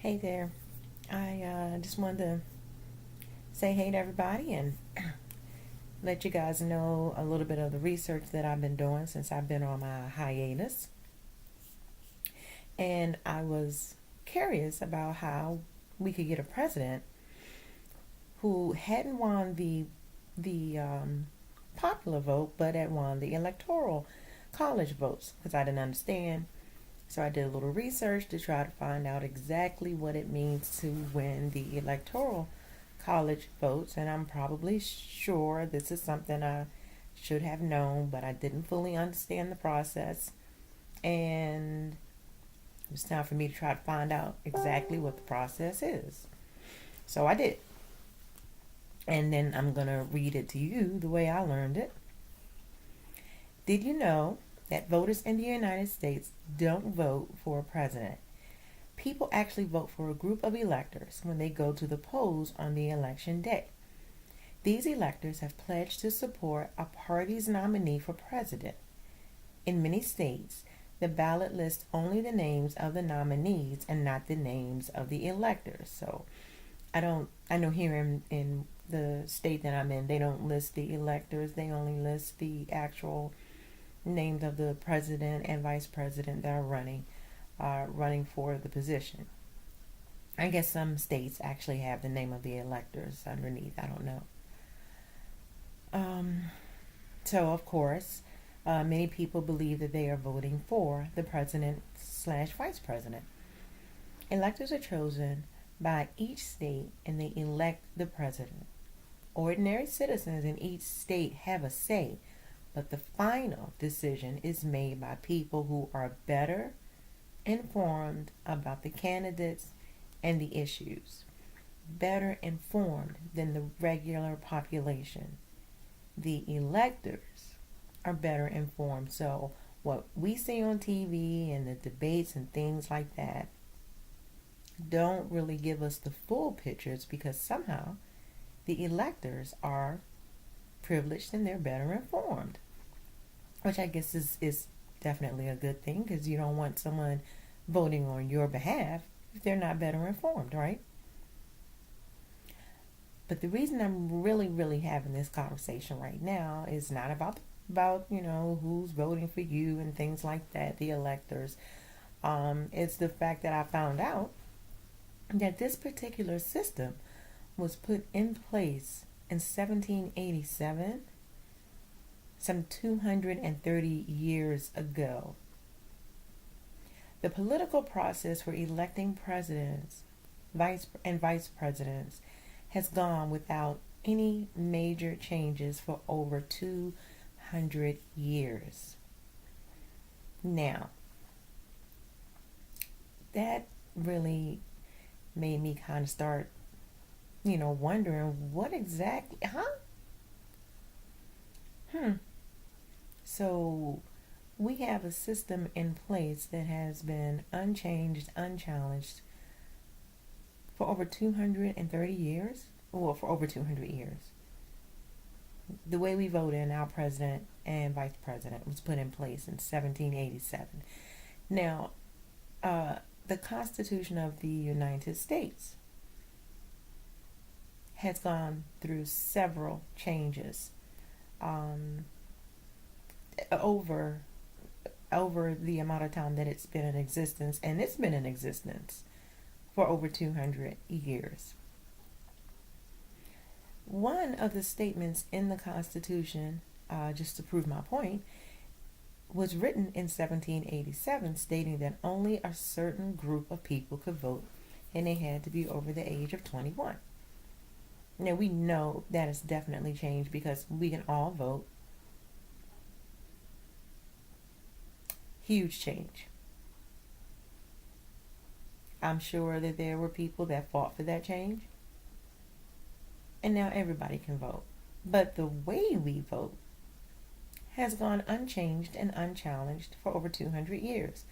Hey there. I just wanted to say hey to everybody and let you guys know a little bit of the research that I've been doing since I've been on my hiatus. And I was curious about how we could get a president who hadn't won the popular vote, but had won the Electoral College votes because I didn't understand. So I did a little research to try to find out exactly what it means to win the Electoral College votes, and I'm probably sure this is something I should have known, but I didn't fully understand the process. And it was time for me to try to find out exactly what the process is. So I did. And then I'm going to read it to you the way I learned it. Did you know that voters in the United States don't vote for a president? People actually vote for a group of electors when they go to the polls on the election day. These electors have pledged to support a party's nominee for president. In many states, the ballot lists only the names of the nominees and not the names of the electors. So I know here in the state that I'm in, they don't list the electors, they only list the actual names of the president and vice president that are running for the position. I guess some states actually have the name of the electors underneath. I don't know. Um, so, of course, many people believe that they are voting for the president slash vice president. Electors are chosen by each state and they elect the president. Ordinary citizens in each state have a say, but the final decision is made by people who are better informed about the candidates and the issues, better informed than the regular population. The electors are better informed. So, what we see on TV and the debates and things like that don't really give us the full pictures because somehow the electors are privileged and they're better informed, which I guess is definitely a good thing because you don't want someone voting on your behalf if they're not better informed, right? But the reason I'm really having this conversation right now is not about who's voting for you and things like that, the electors. It's the fact that I found out that this particular system was put in place in 1787, some 230 years ago. The political process for electing presidents, vice presidents has gone without any major changes for over 200 years. Now, that really made me kind of start, wondering what exactly, Hmm. So we have a system in place that has been unchanged, unchallenged for over 230 years. Well, for over 200 years. The way we vote in our president and vice president was put in place in 1787. Now, the Constitution of the United States has gone through several changes um, over the amount of time that it's been in existence, and it's been in existence for over 200 years. One of the statements in the Constitution, just to prove my point, was written in 1787 stating that only a certain group of people could vote and they had to be over the age of 21. Now we know that has definitely changed because we can all vote. Huge change. I'm sure that there were people that fought for that change. And now everybody can vote. But the way we vote has gone unchanged and unchallenged for over 200 years.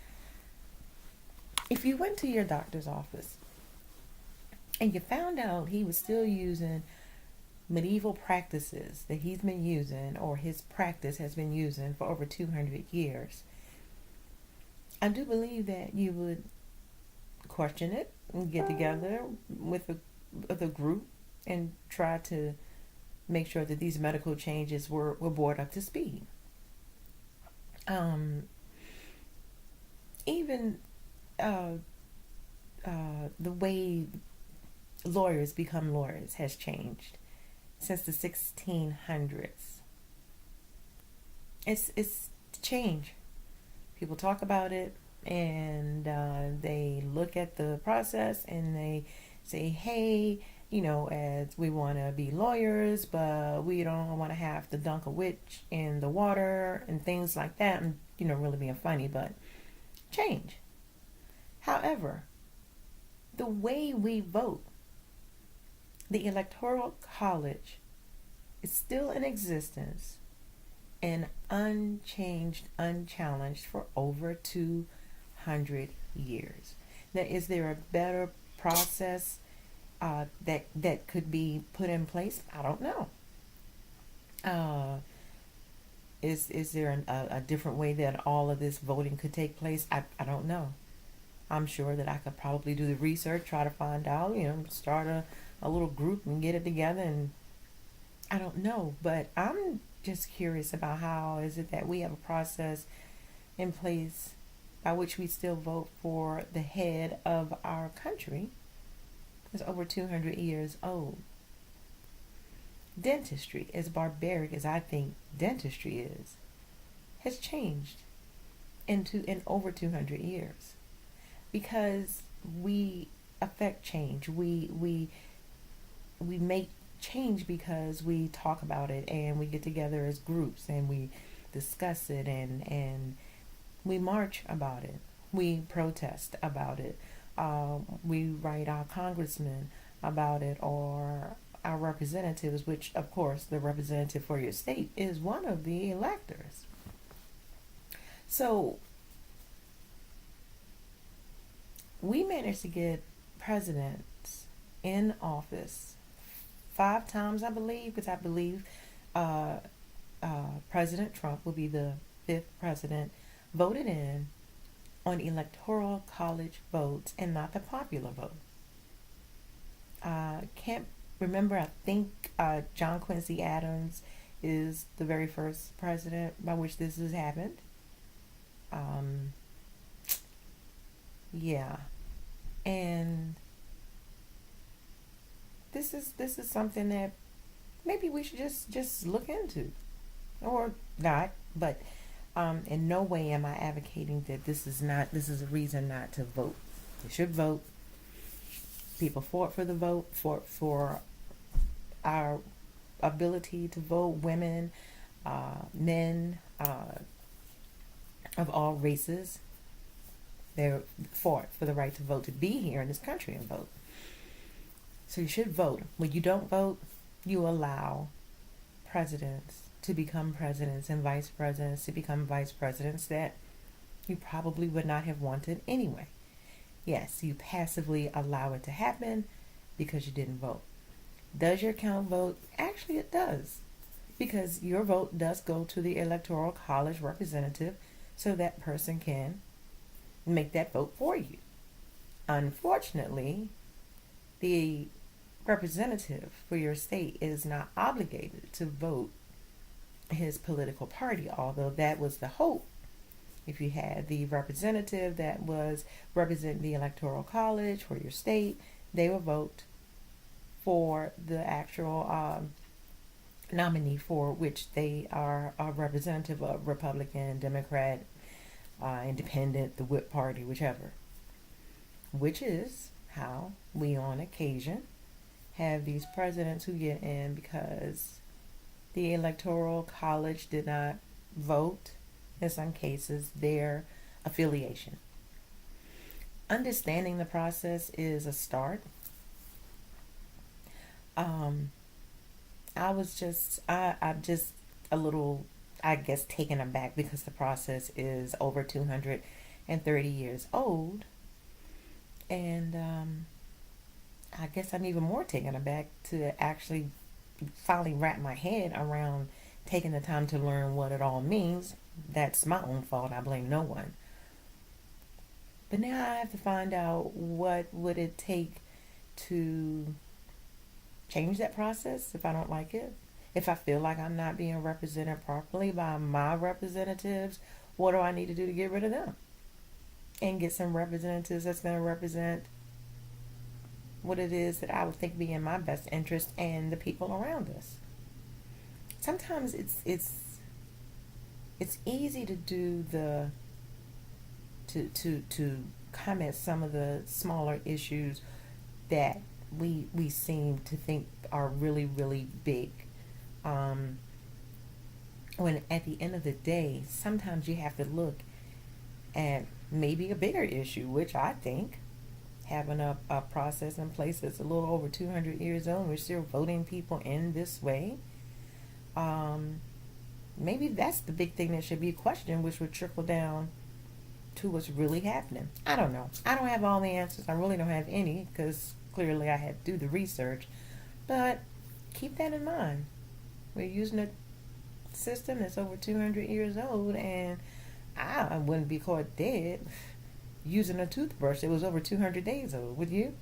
If you went to your doctor's office and you found out he was still using medieval practices that he's been using or his practice has been using for over 200 years, I do believe that you would question it and get together with a group and try to make sure that these medical changes were brought up to speed. Um, even uh, the way lawyers become lawyers has changed since the 1600s. It's change. People talk about it, and they look at the process and they say, hey, as we want to be lawyers, but we don't want to have to dunk a witch in the water and things like that, and really being funny, but change. However, the way we vote, the Electoral College is still in existence and unchanged, unchallenged for over 200 years. Now, is there a better process that could be put in place? I don't know. Uh, is there a different way that all of this voting could take place? I don't know. I'm sure that I could probably do the research, try to find out, start a little group and get it together, and I don't know. But I'm just curious about how is it that we have a process in place by which we still vote for the head of our country. It's over 200 years old. Dentistry, as barbaric as I think dentistry is, has changed in over 200 years because we affect change. We make change because we talk about it and we get together as groups and we discuss it and we march about it. We protest about it. We write our congressmen about it or our representatives, which of course the representative for your state is one of the electors. So we managed to get presidents in office 5 times, I believe, because I believe uh, President Trump will be the 5th president voted in on electoral college votes and not the popular vote. Can't remember. I think John Quincy Adams is the very first president by which this has happened. Um, yeah, and this is something that maybe we should just look into, or not. But in no way am I advocating that this is a reason not to vote. You should vote. People fought for the vote, fought for our ability to vote. Women, men of all races, they fought for the right to vote, to be here in this country and vote. So you should vote. When you don't vote, you allow presidents to become presidents and vice presidents to become vice presidents that you probably would not have wanted anyway. Yes, you passively allow it to happen because you didn't vote. Does your count vote? Actually, it does. Because your vote does go to the Electoral College representative so that person can make that vote for you. Unfortunately, the representative for your state is not obligated to vote his political party, although that was the hope. If you had the representative that was representing the Electoral College for your state, they would vote for the actual nominee for which they are a representative of, Republican, Democrat, Independent, the Whip Party, whichever. Which is how we on occasion have these presidents who get in because the Electoral College did not vote, in some cases, their affiliation. Understanding the process is a start. Um, I'm just a little, I guess, taken aback because the process is over 230 years old. And I guess I'm even more taken aback to actually finally wrap my head around taking the time to learn what it all means. That's my own fault. I blame no one. But now I have to find out what would it take to change that process if I don't like it. If I feel like I'm not being represented properly by my representatives, what do I need to do to get rid of them? And get some representatives that's going to represent what it is that I would think be in my best interest and the people around us. Sometimes it's easy to do the to come at some of the smaller issues that we seem to think are really really big. Um, when at the end of the day, sometimes you have to look at maybe a bigger issue, which I think having a process in place that's a little over 200 years old, we're still voting people in this way. Um, Maybe that's the big thing that should be questioned, which would trickle down to what's really happening. I don't know. I don't have all the answers. I really don't have any because clearly I had to do the research. But keep that in mind. We're using a system that's over 200 years old, and I wouldn't be caught dead using a toothbrush that was over 200 days old, would you?